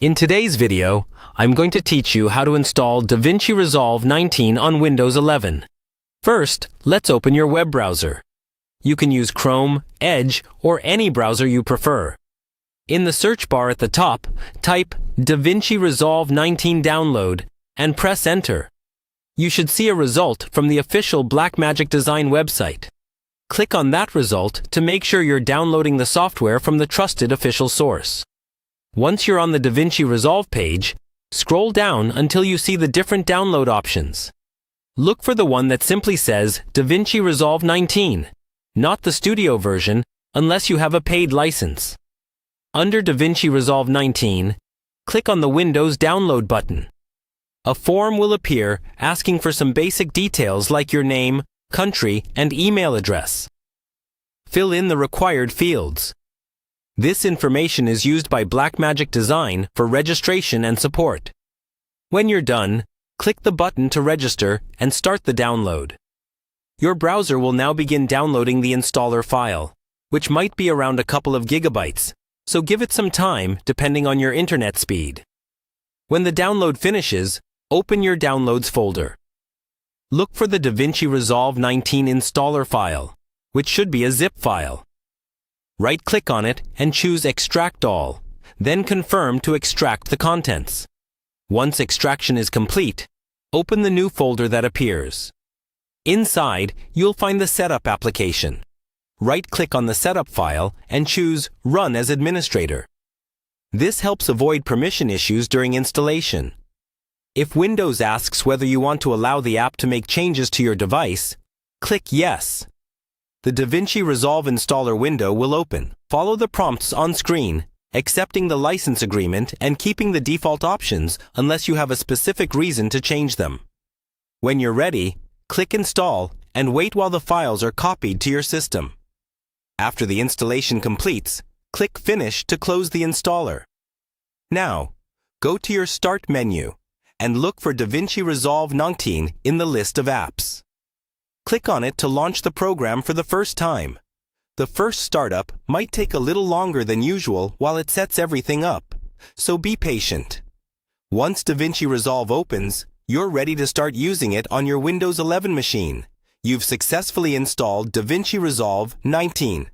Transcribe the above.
In today's video, I'm going to teach you how to install DaVinci Resolve 19 on Windows 11. First, let's open your web browser. You can use Chrome, Edge, or any browser you prefer. In the search bar at the top, type DaVinci Resolve 19 Download and press Enter. You should see a result from the official Blackmagic Design website. Click on that result to make sure you're downloading the software from the trusted official source. Once you're on the DaVinci Resolve page, scroll down until you see the different download options. Look for the one that simply says DaVinci Resolve 19, not the Studio version, unless you have a paid license. Under DaVinci Resolve 19, click on the Windows Download button. A form will appear asking for some basic details like your name, country, and email address. Fill in the required fields. This information is used by Blackmagic Design for registration and support. When you're done, click the button to register and start the download. Your browser will now begin downloading the installer file, which might be around a couple of gigabytes, so give it some time depending on your internet speed. When the download finishes, open your Downloads folder. Look for the DaVinci Resolve 19 installer file, which should be a zip file. Right-click on it and choose Extract All, then confirm to extract the contents. Once extraction is complete, open the new folder that appears. Inside, you'll find the Setup application. Right-click on the Setup file and choose Run as Administrator. This helps avoid permission issues during installation. If Windows asks whether you want to allow the app to make changes to your device, click Yes. The DaVinci Resolve installer window will open. Follow the prompts on screen, accepting the license agreement and keeping the default options unless you have a specific reason to change them. When you're ready, click Install and wait while the files are copied to your system. After the installation completes, click Finish to close the installer. Now, go to your Start menu and look for DaVinci Resolve 19 in the list of apps. Click on it to launch the program for the first time. The first startup might take a little longer than usual while it sets everything up, so be patient. Once DaVinci Resolve opens, you're ready to start using it on your Windows 11 machine. You've successfully installed DaVinci Resolve 19.